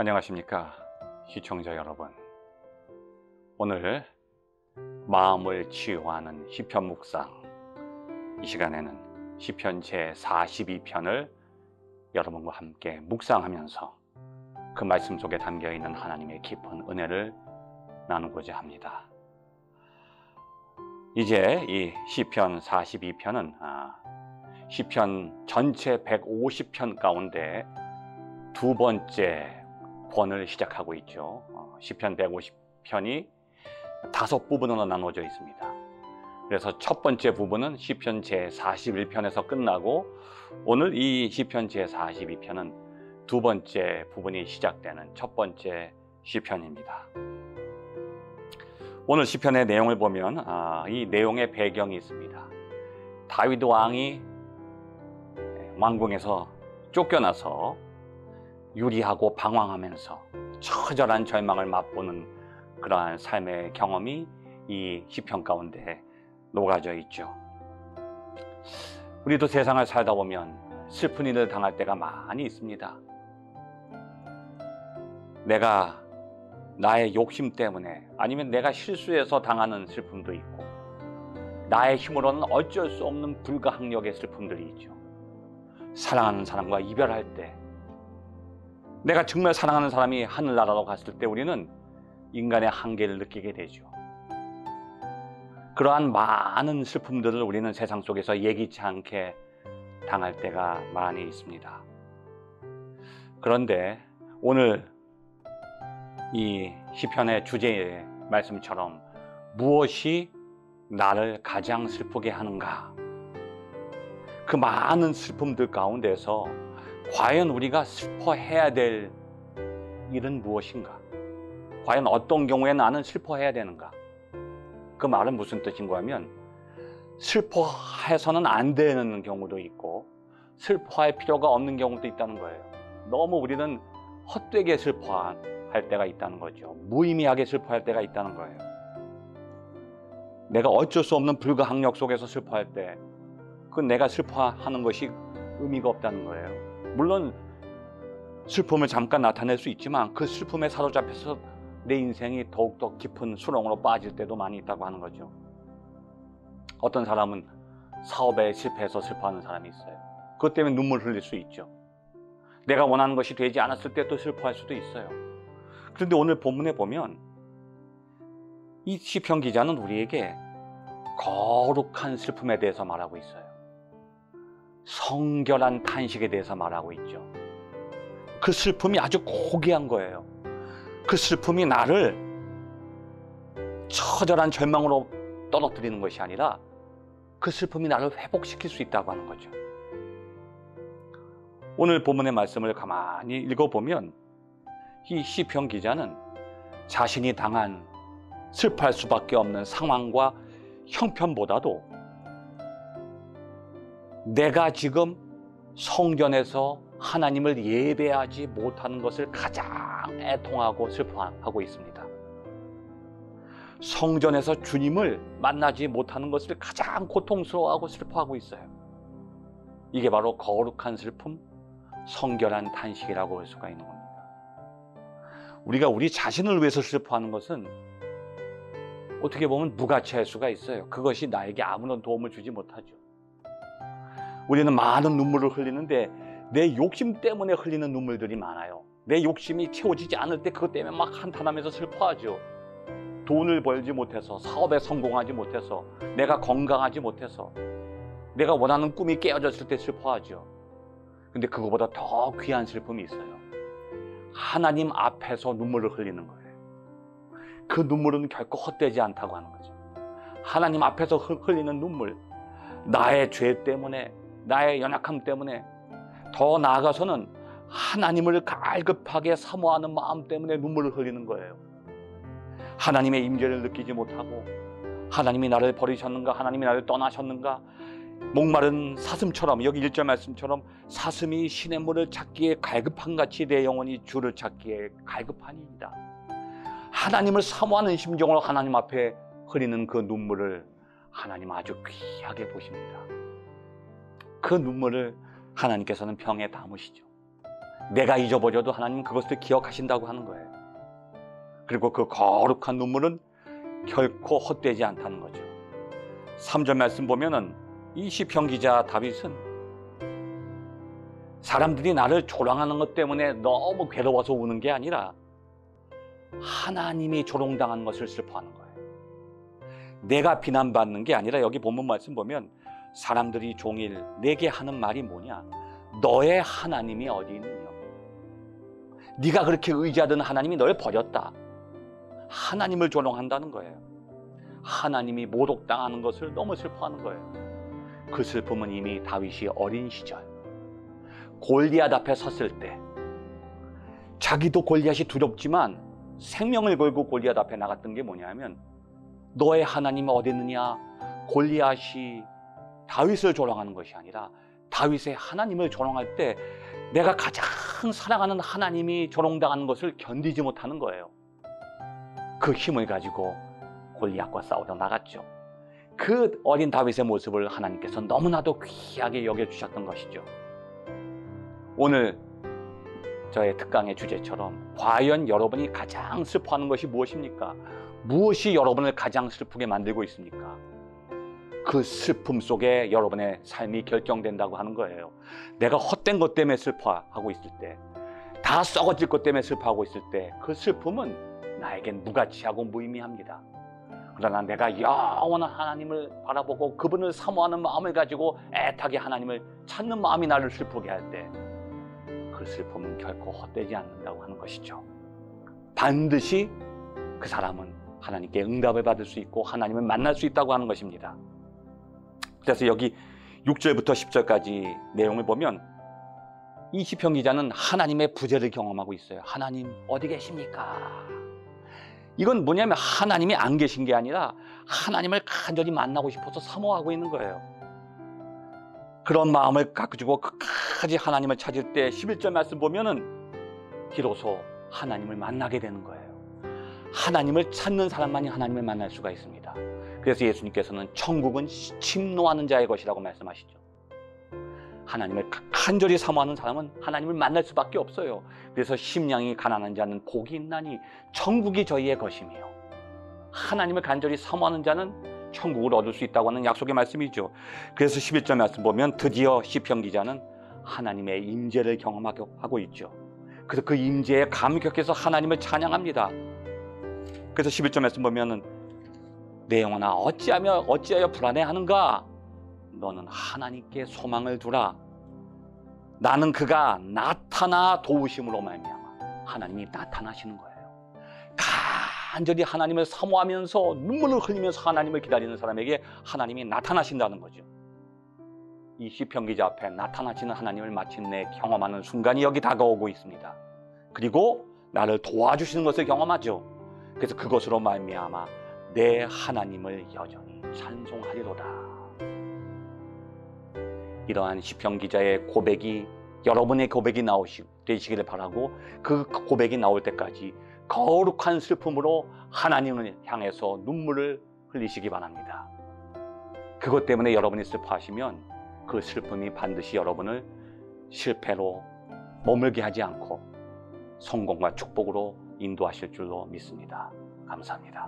안녕하십니까 시청자 여러분. 오늘 마음을 치유하는 시편 묵상, 이 시간에는 시편 제42편을 여러분과 함께 묵상하면서 그 말씀 속에 담겨있는 하나님의 깊은 은혜를 나누고자 합니다. 이제 이 시편 42편은 시편 전체 150편 가운데 두 번째 권을 시작하고 있죠. 시편 150편이 5부분으로 나눠져 있습니다. 그래서 첫 번째 부분은 시편 제41편에서 끝나고, 오늘 이 시편 제42편은 두 번째 부분이 시작되는 첫 번째 시편입니다. 오늘 시편의 내용을 보면 이 내용의 배경이 있습니다. 다윗 왕이 왕궁에서 쫓겨나서 유리하고 방황하면서 처절한 절망을 맛보는 그러한 삶의 경험이 이 시편 가운데 녹아져 있죠. 우리도 세상을 살다 보면 슬픈 일을 당할 때가 많이 있습니다. 내가 나의 욕심 때문에, 아니면 내가 실수해서 당하는 슬픔도 있고, 나의 힘으로는 어쩔 수 없는 불가항력의 슬픔들이 있죠. 사랑하는 사람과 이별할 때, 내가 정말 사랑하는 사람이 하늘나라로 갔을 때 우리는 인간의 한계를 느끼게 되죠. 그러한 많은 슬픔들을 우리는 세상 속에서 예기치 않게 당할 때가 많이 있습니다. 그런데 오늘 이 시편의 주제의 말씀처럼 무엇이 나를 가장 슬프게 하는가? 그 많은 슬픔들 가운데서 과연 우리가 슬퍼해야 될 일은 무엇인가? 과연 어떤 경우에 나는 슬퍼해야 되는가? 그 말은 무슨 뜻인가 하면, 슬퍼해서는 안 되는 경우도 있고 슬퍼할 필요가 없는 경우도 있다는 거예요. 너무 우리는 헛되게 슬퍼할 때가 있다는 거죠. 무의미하게 슬퍼할 때가 있다는 거예요. 내가 어쩔 수 없는 불가항력 속에서 슬퍼할 때, 그 내가 슬퍼하는 것이 의미가 없다는 거예요. 물론 슬픔을 잠깐 나타낼 수 있지만 그 슬픔에 사로잡혀서 내 인생이 더욱더 깊은 수렁으로 빠질 때도 많이 있다고 하는 거죠. 어떤 사람은 사업에 실패해서 슬퍼하는 사람이 있어요. 그것 때문에 눈물 흘릴 수 있죠. 내가 원하는 것이 되지 않았을 때 또 슬퍼할 수도 있어요. 그런데 오늘 본문에 보면 이 시편 기자는 우리에게 거룩한 슬픔에 대해서 말하고 있어요. 성결한 탄식에 대해서 말하고 있죠. 그 슬픔이 아주 고귀한 거예요. 그 슬픔이 나를 처절한 절망으로 떨어뜨리는 것이 아니라 그 슬픔이 나를 회복시킬 수 있다고 하는 거죠. 오늘 본문의 말씀을 가만히 읽어보면 이 시편 기자는 자신이 당한 슬퍼할 수밖에 없는 상황과 형편보다도 내가 지금 성전에서 하나님을 예배하지 못하는 것을 가장 애통하고 슬퍼하고 있습니다. 성전에서 주님을 만나지 못하는 것을 가장 고통스러워하고 슬퍼하고 있어요. 이게 바로 거룩한 슬픔, 성결한 탄식이라고 할 수가 있는 겁니다. 우리가 우리 자신을 위해서 슬퍼하는 것은 어떻게 보면 무가치할 수가 있어요. 그것이 나에게 아무런 도움을 주지 못하죠. 우리는 많은 눈물을 흘리는데 내 욕심 때문에 흘리는 눈물들이 많아요. 내 욕심이 채워지지 않을 때 그것 때문에 막 한탄하면서 슬퍼하죠. 돈을 벌지 못해서, 사업에 성공하지 못해서, 내가 건강하지 못해서, 내가 원하는 꿈이 깨어졌을 때 슬퍼하죠. 근데 그거보다 더 귀한 슬픔이 있어요. 하나님 앞에서 눈물을 흘리는 거예요. 그 눈물은 결코 헛되지 않다고 하는 거죠. 하나님 앞에서 흘리는 눈물, 나의 죄 때문에, 나의 연약함 때문에, 더 나아가서는 하나님을 갈급하게 사모하는 마음 때문에 눈물을 흘리는 거예요. 하나님의 임재를 느끼지 못하고, 하나님이 나를 버리셨는가, 하나님이 나를 떠나셨는가, 목마른 사슴처럼, 여기 1절 말씀처럼 사슴이 시냇물을 찾기에 갈급한 같이 내 영혼이 주를 찾기에 갈급하니이다. 하나님을 사모하는 심정으로 하나님 앞에 흘리는 그 눈물을 하나님 아주 귀하게 보십니다. 그 눈물을 하나님께서는 병에 담으시죠. 내가 잊어버려도 하나님은 그것을 기억하신다고 하는 거예요. 그리고 그 거룩한 눈물은 결코 헛되지 않다는 거죠. 3절 말씀 보면은 이 시편 기자 다윗은 사람들이 나를 조롱하는 것 때문에 너무 괴로워서 우는 게 아니라 하나님이 조롱당한 것을 슬퍼하는 거예요. 내가 비난받는 게 아니라 여기 본문 말씀 보면 사람들이 종일 내게 하는 말이 뭐냐? 너의 하나님이 어디 있느냐? 네가 그렇게 의지하던 하나님이 널 버렸다. 하나님을 조롱한다는 거예요. 하나님이 모독당하는 것을 너무 슬퍼하는 거예요. 그 슬픔은 이미 다윗이 어린 시절 골리앗 앞에 섰을 때 자기도 골리앗이 두렵지만 생명을 걸고 골리앗 앞에 나갔던 게 뭐냐면 너의 하나님이 어디 있느냐? 골리앗이 다윗을 조롱하는 것이 아니라 다윗의 하나님을 조롱할 때 내가 가장 사랑하는 하나님이 조롱당하는 것을 견디지 못하는 거예요. 그 힘을 가지고 골리앗과 싸우러 나갔죠. 그 어린 다윗의 모습을 하나님께서 너무나도 귀하게 여겨주셨던 것이죠. 오늘 저의 특강의 주제처럼 과연 여러분이 가장 슬퍼하는 것이 무엇입니까? 무엇이 여러분을 가장 슬프게 만들고 있습니까? 그 슬픔 속에 여러분의 삶이 결정된다고 하는 거예요. 내가 헛된 것 때문에 슬퍼하고 있을 때, 다 썩어질 것 때문에 슬퍼하고 있을 때 그 슬픔은 나에겐 무가치하고 무의미합니다. 그러나 내가 영원한 하나님을 바라보고 그분을 사모하는 마음을 가지고 애타게 하나님을 찾는 마음이 나를 슬프게 할 때 그 슬픔은 결코 헛되지 않는다고 하는 것이죠. 반드시 그 사람은 하나님께 응답을 받을 수 있고 하나님을 만날 수 있다고 하는 것입니다. 그래서 여기 6절부터 10절까지 내용을 보면 이 시편 기자는 하나님의 부재를 경험하고 있어요. 하나님 어디 계십니까? 이건 뭐냐면 하나님이 안 계신 게 아니라 하나님을 간절히 만나고 싶어서 사모하고 있는 거예요. 그런 마음을 가지고 끝까지 하나님을 찾을 때 11절 말씀 보면은 비로소 하나님을 만나게 되는 거예요. 하나님을 찾는 사람만이 하나님을 만날 수가 있습니다. 그래서 예수님께서는 천국은 침노하는 자의 것이라고 말씀하시죠. 하나님을 간절히 사모하는 사람은 하나님을 만날 수밖에 없어요. 그래서 심령이 가난한 자는 복이 있나니 천국이 저희의 것이며 하나님을 간절히 사모하는 자는 천국을 얻을 수 있다고 하는 약속의 말씀이죠. 그래서 11절 말씀 보면 드디어 시편 기자는 하나님의 임재를 경험하고 있죠. 그래서 그 임재에 감격해서 하나님을 찬양합니다. 그래서 11절 말씀 보면은 내 영혼아 어찌하여 불안해하는가? 너는 하나님께 소망을 두라. 나는 그가 나타나 도우심으로 말미암아. 하나님이 나타나시는 거예요. 간절히 하나님을 사모하면서 눈물을 흘리면서 하나님을 기다리는 사람에게 하나님이 나타나신다는 거죠. 이 시편 기자 앞에 나타나시는 하나님을 마침내 경험하는 순간이 여기 다가오고 있습니다. 그리고 나를 도와주시는 것을 경험하죠. 그래서 그것으로 말미암아 내 하나님을 여전히 찬송하리로다. 이러한 시편 기자의 고백이 여러분의 고백이 되시기를 바라고 그 고백이 나올 때까지 거룩한 슬픔으로 하나님을 향해서 눈물을 흘리시기 바랍니다. 그것 때문에 여러분이 슬퍼하시면 그 슬픔이 반드시 여러분을 실패로 머물게 하지 않고 성공과 축복으로 인도하실 줄로 믿습니다. 감사합니다.